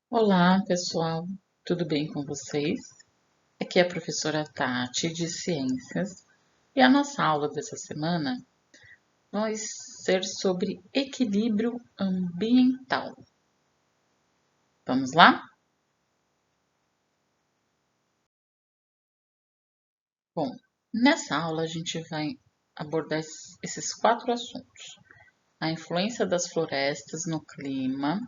Olá, pessoal, tudo bem com vocês? Aqui é a professora Tati de Ciências e a nossa aula dessa semana vai ser sobre equilíbrio ambiental. Vamos lá? Bom, nessa aula a gente vai abordar esses quatro assuntos: a influência das florestas no clima,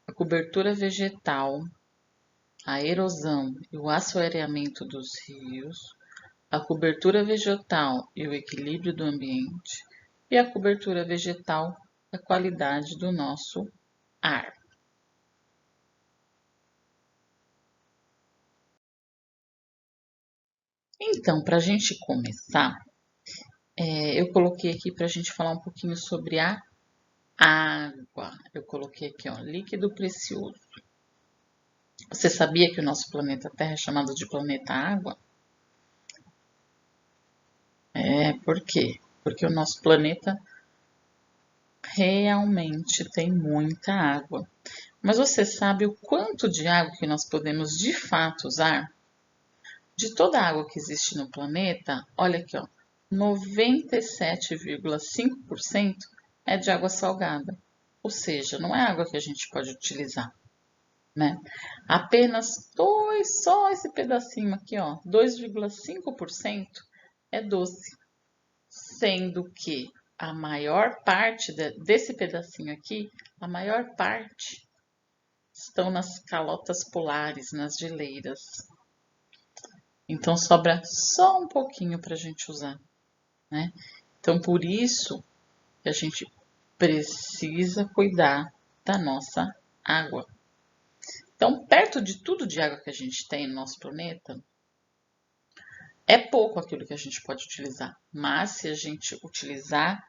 a cobertura vegetal, a erosão e o assoreamento dos rios, a cobertura vegetal e o equilíbrio do ambiente, e a cobertura vegetal, a qualidade do nosso ar. Então, para a gente começar, eu coloquei aqui para a gente falar um pouquinho sobre a água. Eu coloquei aqui, ó, líquido precioso. Você sabia que o nosso planeta Terra é chamado de planeta água? Por quê? Porque o nosso planeta realmente tem muita água. Mas você sabe o quanto de água que nós podemos de fato usar? De toda a água que existe no planeta, olha aqui, ó, 97,5% é de água salgada. Ou seja, não é água que a gente pode utilizar, né? Apenas só esse pedacinho aqui, ó, 2,5% é doce, sendo que a maior parte desse pedacinho aqui, a maior parte estão nas calotas polares, nas geleiras. Então sobra só um pouquinho para a gente usar, né? Então por isso que a gente precisa cuidar da nossa água. Então, perto de tudo de água que a gente tem no nosso planeta, é pouco aquilo que a gente pode utilizar. Mas se a gente utilizar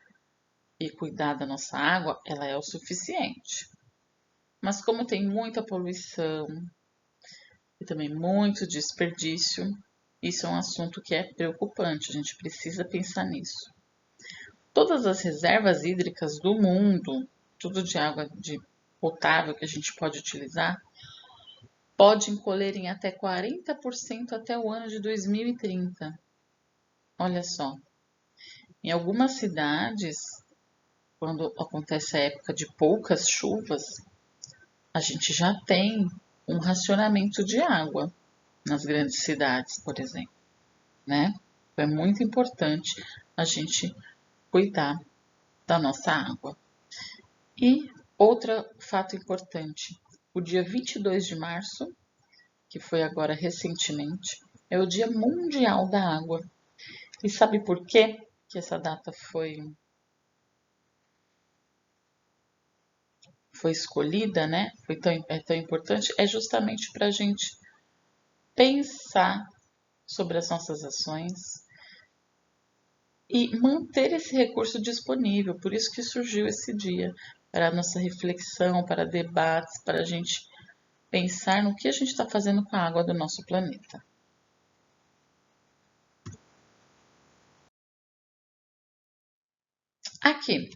e cuidar da nossa água, ela é o suficiente. Mas como tem muita poluição e também muito desperdício, isso é um assunto que é preocupante. A gente precisa pensar nisso. Todas as reservas hídricas do mundo, tudo de água de potável que a gente pode utilizar, pode encolher em até 40% até o ano de 2030. Olha só, em algumas cidades, quando acontece a época de poucas chuvas, a gente já tem um racionamento de água nas grandes cidades, por exemplo, né? Então é muito importante a gente cuidar da nossa água. E outro fato importante, o dia 22 de março, que foi agora recentemente, é o Dia Mundial da Água. E sabe por quê que essa data foi escolhida, né? É tão importante? É justamente para a gente pensar sobre as nossas ações e manter esse recurso disponível. Por isso que surgiu esse dia, para a nossa reflexão, para debates, para a gente pensar no que a gente está fazendo com a água do nosso planeta. Aqui,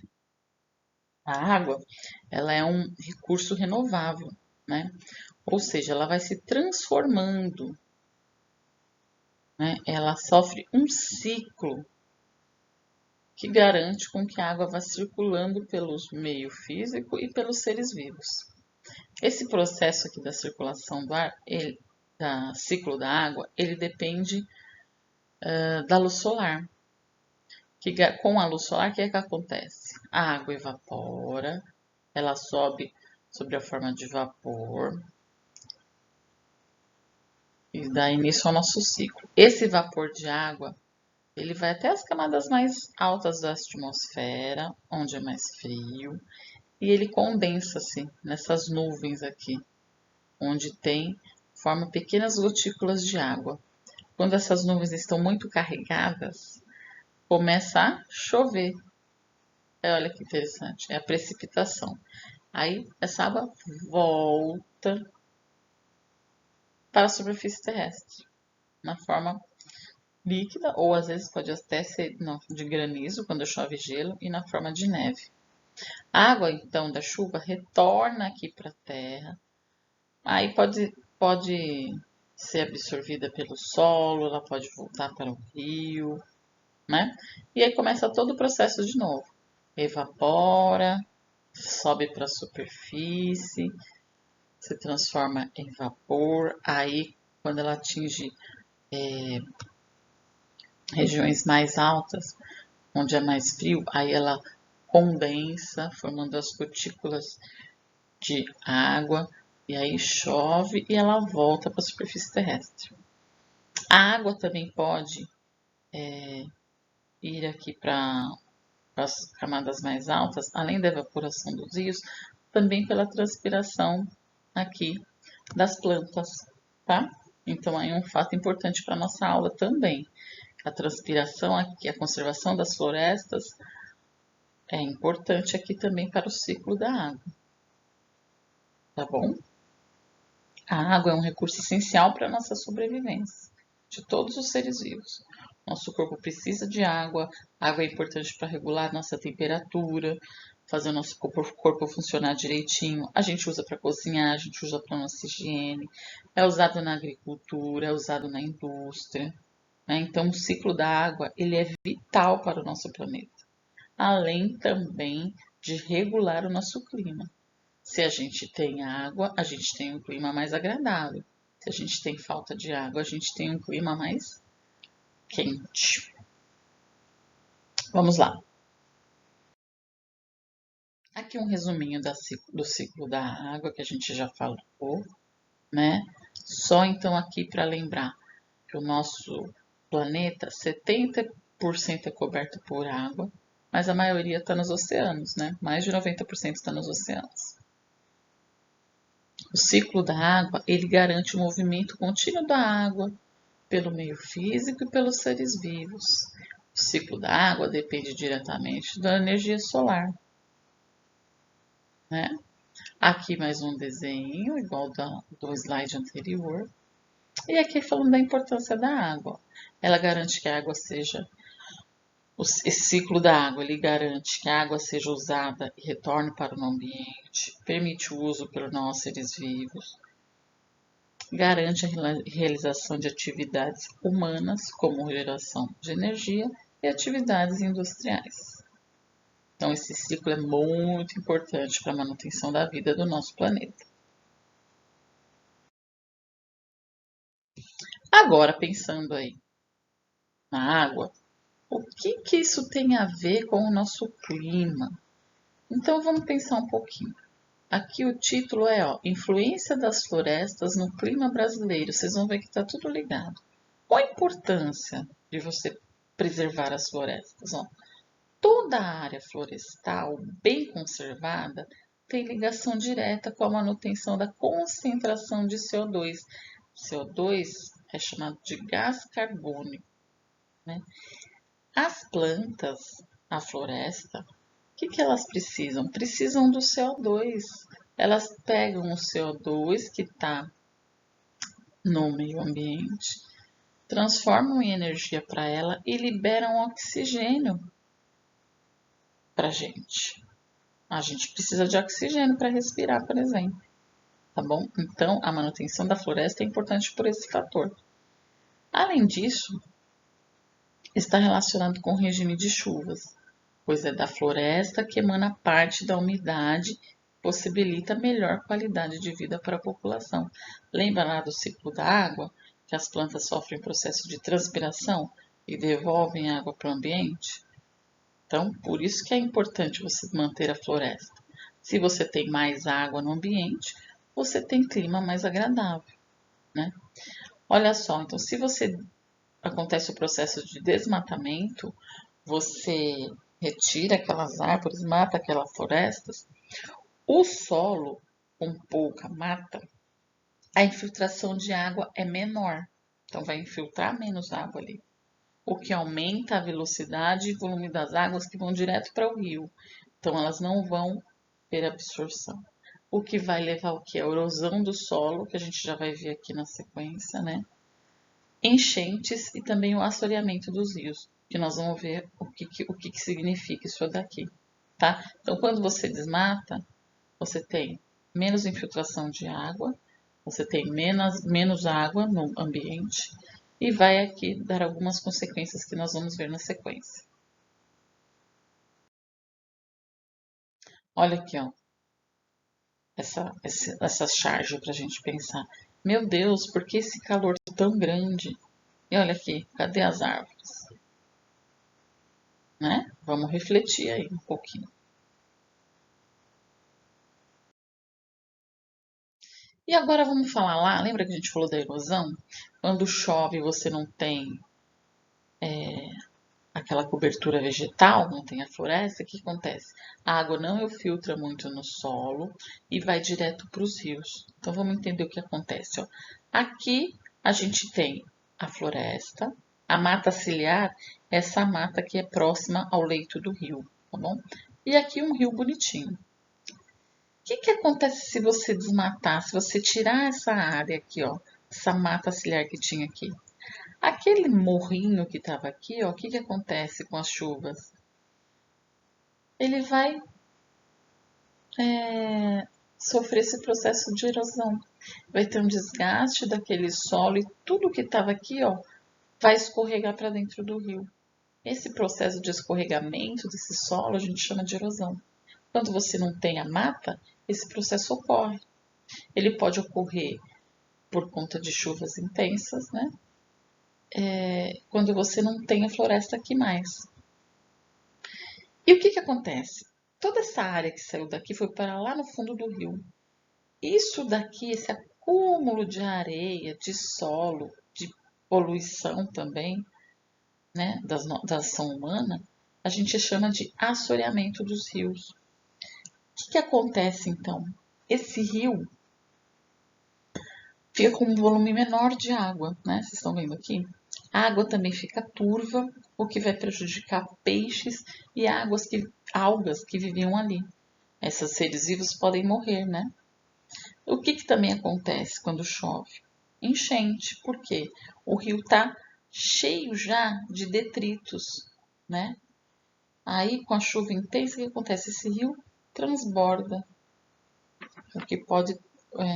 a água, ela é um recurso renovável, né? Ou seja, ela vai se transformando, né? Ela sofre um ciclo que garante com que a água vá circulando pelo meio físico e pelos seres vivos. Esse processo aqui da circulação do ar, da ciclo da água, ele depende da luz solar. Com a luz solar, o que é que acontece? A água evapora, ela sobe sobre a forma de vapor e dá início ao nosso ciclo. Esse vapor de água, ele vai até as camadas mais altas da atmosfera, onde é mais frio, e ele condensa-se nessas nuvens aqui, onde forma pequenas gotículas de água. Quando essas nuvens estão muito carregadas, começa a chover. Olha que interessante, é a precipitação. Aí essa água volta para a superfície terrestre, na forma líquida, ou às vezes pode até ser de granizo, quando chove gelo, e na forma de neve. A água, então, da chuva retorna aqui para a terra, Aí pode ser absorvida pelo solo, ela pode voltar para o rio, né? E aí começa todo o processo de novo. Evapora, sobe para a superfície, se transforma em vapor. Aí, quando ela atinge regiões mais altas, onde é mais frio, aí ela condensa, formando as gotículas de água, e aí chove e ela volta para a superfície terrestre. A água também pode ir aqui para as camadas mais altas, além da evaporação dos rios, também pela transpiração aqui das plantas, tá? Então, aí um fato importante para nossa aula também. A transpiração aqui, a conservação das florestas é importante aqui também para o ciclo da água, tá bom? A água é um recurso essencial para a nossa sobrevivência, de todos os seres vivos. Nosso corpo precisa de água, a água é importante para regular nossa temperatura, fazer o nosso corpo funcionar direitinho. A gente usa para cozinhar, a gente usa para nossa higiene, é usado na agricultura, é usado na indústria, né? Então, o ciclo da água ele é vital para o nosso planeta, além também de regular o nosso clima. Se a gente tem água, a gente tem um clima mais agradável. Se a gente tem falta de água, a gente tem um clima mais quente. Vamos lá. Aqui um resuminho do ciclo da água que a gente já falou, né? Só então aqui para lembrar que o nosso planeta, 70% é coberto por água, mas a maioria está nos oceanos, né? Mais de 90% está nos oceanos. O ciclo da água, ele garante o movimento contínuo da água pelo meio físico e pelos seres vivos. O ciclo da água depende diretamente da energia solar, né? Aqui mais um desenho, igual do slide anterior. E aqui falando da importância da água. Ela garante que a água seja... Esse ciclo da água, ele garante que a água seja usada e retorne para o ambiente, permite o uso pelos nossos seres vivos, garante a realização de atividades humanas, como geração de energia e atividades industriais. Então, esse ciclo é muito importante para a manutenção da vida do nosso planeta. Agora, pensando aí na água, o que isso tem a ver com o nosso clima? Então, vamos pensar um pouquinho. Aqui o título é Influência das florestas no clima brasileiro. Vocês vão ver que está tudo ligado. Qual a importância de você preservar as florestas? Toda a área florestal bem conservada tem ligação direta com a manutenção da concentração de CO2. CO2 é chamado de gás carbônico, né? As plantas, a floresta, o que elas precisam? Precisam do CO2. Elas pegam o CO2 que está no meio ambiente, transformam em energia para ela e liberam oxigênio para a gente. A gente precisa de oxigênio para respirar, por exemplo. Tá bom? Então, a manutenção da floresta é importante por esse fator. Além disso, está relacionado com o regime de chuvas, pois é da floresta que emana parte da umidade, possibilita melhor qualidade de vida para a população. Lembra lá do ciclo da água, que as plantas sofrem processo de transpiração e devolvem água para o ambiente? Então, por isso que é importante você manter a floresta. Se você tem mais água no ambiente, você tem clima mais agradável, né? Olha só, então se você acontece o processo de desmatamento, você retira aquelas árvores, mata aquelas florestas, o solo com pouca mata, a infiltração de água é menor, então vai infiltrar menos água ali, o que aumenta a velocidade e volume das águas que vão direto para o rio. Então elas não vão ter absorção. O que vai levar o que? A erosão do solo, que a gente já vai ver aqui na sequência, né? Enchentes e também o assoreamento dos rios, que nós vamos ver o que significa isso daqui, tá? Então, quando você desmata, você tem menos infiltração de água, você tem menos água no ambiente e vai aqui dar algumas consequências que nós vamos ver na sequência. Olha aqui, ó, essa charge para a gente pensar. Meu Deus, por que esse calor tão grande? E olha aqui, cadê as árvores? Né? Vamos refletir aí um pouquinho. E agora vamos falar lá, lembra que a gente falou da erosão? Quando chove você não tem aquela cobertura vegetal, não tem a floresta, o que acontece? A água não filtra muito no solo e vai direto para os rios. Então vamos entender o que acontece. Ó. Aqui a gente tem a floresta, a mata ciliar, essa mata que é próxima ao leito do rio, tá bom? E aqui um rio bonitinho. O que acontece se você desmatar, se você tirar essa área aqui, ó, essa mata ciliar que tinha aqui? Aquele morrinho que estava aqui, ó, o que acontece com as chuvas? Ele vai sofrer esse processo de erosão. Vai ter um desgaste daquele solo e tudo que estava aqui, ó, vai escorregar para dentro do rio. Esse processo de escorregamento desse solo a gente chama de erosão. Quando você não tem a mata, esse processo ocorre. Ele pode ocorrer por conta de chuvas intensas, né? Quando você não tem a floresta aqui mais. E o que acontece? Toda essa área que saiu daqui foi para lá no fundo do rio. Isso daqui, esse acúmulo de areia, de solo, de poluição também, né, da ação humana, a gente chama de assoreamento dos rios. O que acontece então? Esse rio fica com um volume menor de água, né? Vocês estão vendo aqui? A água também fica turva, o que vai prejudicar peixes e algas que viviam ali. Esses seres vivos podem morrer, né? O que também acontece quando chove? Enchente, por quê? O rio está cheio já de detritos, né? Aí, com a chuva intensa, o que acontece? Esse rio transborda, o que pode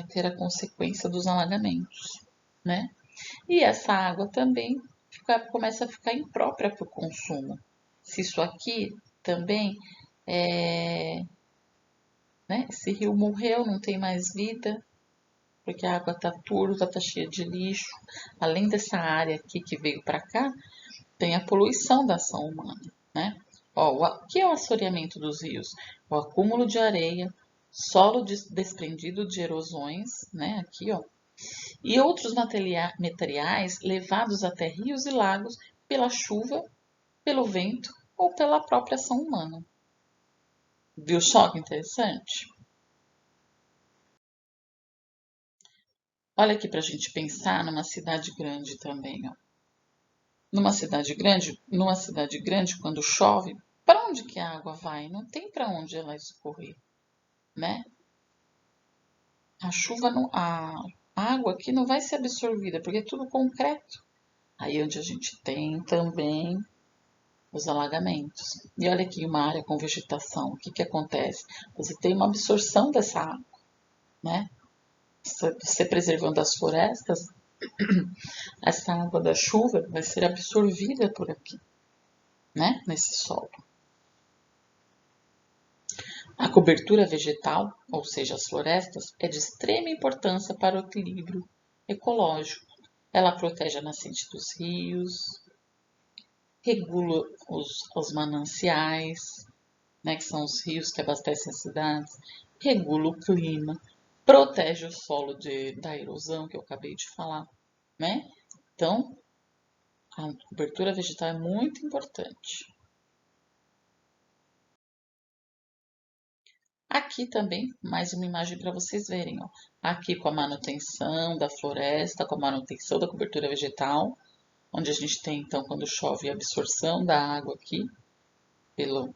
ter a consequência dos alagamentos, né? E essa água também começa a ficar imprópria para o consumo. Se isso aqui também né? Esse rio morreu, não tem mais vida, porque a água está turva, está cheia de lixo. Além dessa área aqui que veio para cá, tem a poluição da ação humana, né? Ó, o que é o assoreamento dos rios? O acúmulo de areia, solo desprendido de erosões, né? Aqui, ó. E outros materiais levados até rios e lagos pela chuva, pelo vento ou pela própria ação humana. Viu só que interessante? Olha aqui para a gente pensar numa cidade grande também, ó. Numa cidade grande, quando chove, para onde que a água vai? Não tem para onde ela escorrer, né? A chuva não, a água aqui não vai ser absorvida, porque é tudo concreto. Aí é onde a gente tem também os alagamentos. E olha aqui uma área com vegetação, o que acontece? Você tem uma absorção dessa água, né? Você preservando as florestas, essa água da chuva vai ser absorvida por aqui, né? Nesse solo. A cobertura vegetal, ou seja, as florestas, é de extrema importância para o equilíbrio ecológico. Ela protege a nascente dos rios, regula os mananciais, né, que são os rios que abastecem as cidades, regula o clima, protege o solo da erosão, que eu acabei de falar, né? Então, a cobertura vegetal é muito importante. Aqui também, mais uma imagem para vocês verem, ó. Aqui com a manutenção da floresta, com a manutenção da cobertura vegetal, onde a gente tem, então, quando chove, a absorção da água aqui pelo,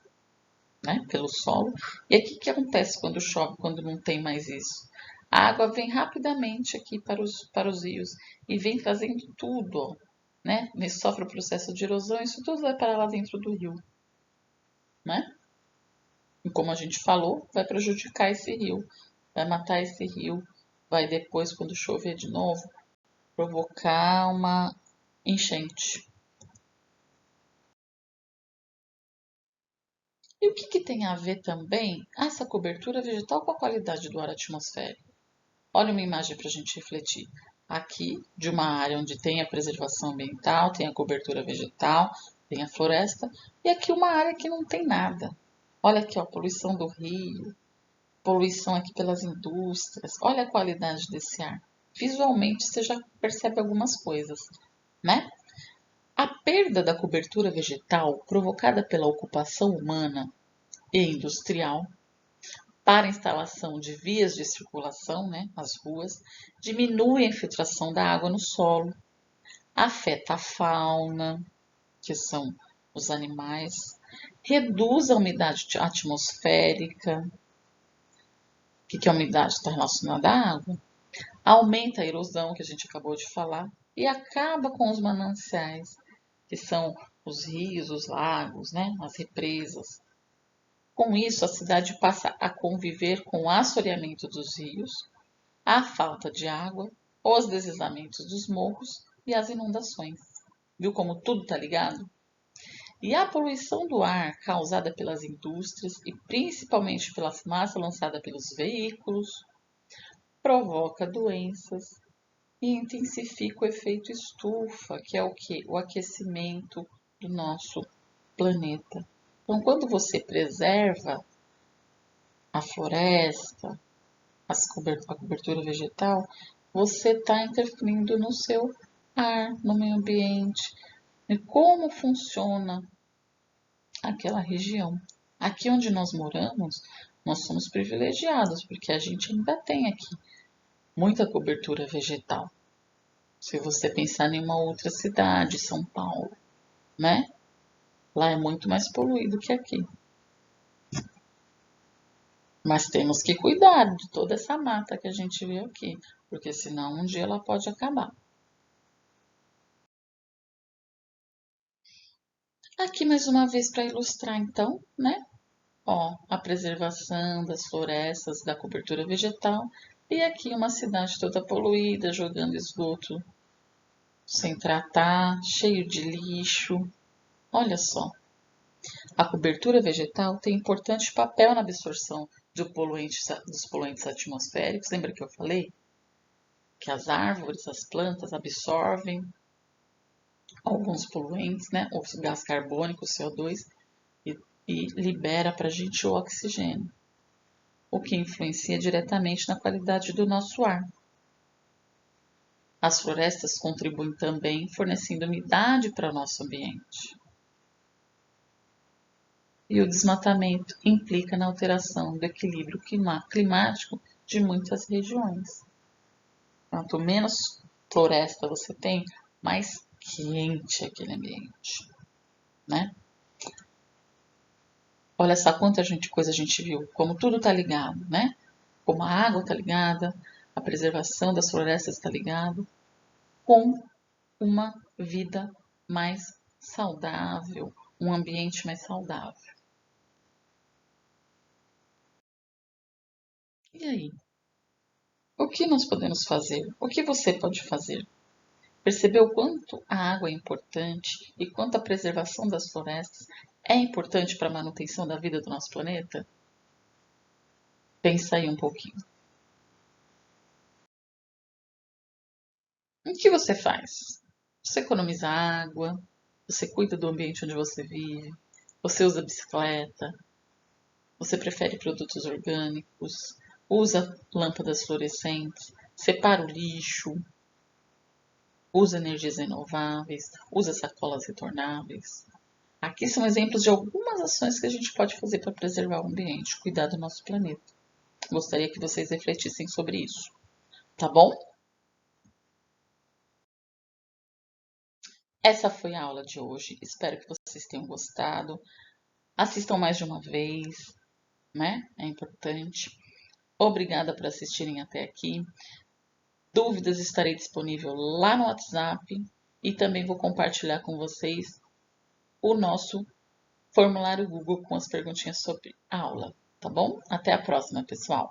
né, pelo solo. E aqui o que acontece quando chove, quando não tem mais isso? A água vem rapidamente aqui para os rios e vem trazendo tudo, ó, né? Sofre o processo de erosão, isso tudo vai para lá dentro do rio, né? E como a gente falou, vai prejudicar esse rio, vai matar esse rio, vai depois, quando chover de novo, provocar uma enchente. E o que tem a ver também essa cobertura vegetal com a qualidade do ar atmosférico? Olha uma imagem para a gente refletir. Aqui, de uma área onde tem a preservação ambiental, tem a cobertura vegetal, tem a floresta, e aqui uma área que não tem nada. Olha aqui, ó, poluição do rio, poluição aqui pelas indústrias. Olha a qualidade desse ar. Visualmente você já percebe algumas coisas, né? A perda da cobertura vegetal provocada pela ocupação humana e industrial para a instalação de vias de circulação, né, as ruas, diminui a infiltração da água no solo, afeta a fauna, que são os animais, reduz a umidade atmosférica. O que é a umidade? Está relacionada à água. Aumenta a erosão, que a gente acabou de falar, e acaba com os mananciais, que são os rios, os lagos, né, as represas. Com isso, a cidade passa a conviver com o assoreamento dos rios, a falta de água, os deslizamentos dos morros e as inundações. Viu como tudo está ligado? E a poluição do ar causada pelas indústrias e principalmente pela fumaça lançada pelos veículos provoca doenças e intensifica o efeito estufa, que é o que? O aquecimento do nosso planeta. Então, quando você preserva a floresta, a cobertura vegetal, você está interferindo no seu ar, no meio ambiente, e como funciona aquela região. Aqui onde nós moramos, nós somos privilegiados, porque a gente ainda tem aqui muita cobertura vegetal. Se você pensar em uma outra cidade, São Paulo, né? Lá é muito mais poluído que aqui. Mas temos que cuidar de toda essa mata que a gente vê aqui, porque senão um dia ela pode acabar. Aqui mais uma vez para ilustrar então, né? Ó, a preservação das florestas, da cobertura vegetal e aqui uma cidade toda poluída, jogando esgoto sem tratar, cheio de lixo. Olha só, a cobertura vegetal tem importante papel na absorção dos poluentes atmosféricos. Lembra que eu falei que as árvores, as plantas absorvem alguns poluentes, né? O gás carbônico, o CO2, e libera para a gente o oxigênio, o que influencia diretamente na qualidade do nosso ar. As florestas contribuem também fornecendo umidade para o nosso ambiente. E o desmatamento implica na alteração do equilíbrio climático de muitas regiões. Quanto menos floresta você tem, mais quente é aquele ambiente, né? Olha só quanta coisa a gente viu, como tudo está ligado, né? Como a água está ligada, a preservação das florestas está ligado com uma vida mais saudável, um ambiente mais saudável. E aí? O que nós podemos fazer? O que você pode fazer? Percebeu quanto a água é importante e quanto a preservação das florestas é importante para a manutenção da vida do nosso planeta? Pensa aí um pouquinho. O que você faz? Você economiza água? Você cuida do ambiente onde você vive? Você usa bicicleta? Você prefere produtos orgânicos? Usa lâmpadas fluorescentes? Separa o lixo? Usa energias renováveis? Usa sacolas retornáveis? Aqui são exemplos de algumas ações que a gente pode fazer para preservar o ambiente, cuidar do nosso planeta. Gostaria que vocês refletissem sobre isso, tá bom? Essa foi a aula de hoje. Espero que vocês tenham gostado. Assistam mais de uma vez, né? É importante. Obrigada por assistirem até aqui. Dúvidas estarei disponível lá no WhatsApp e também vou compartilhar com vocês o nosso formulário Google com as perguntinhas sobre a aula, tá bom? Até a próxima, pessoal!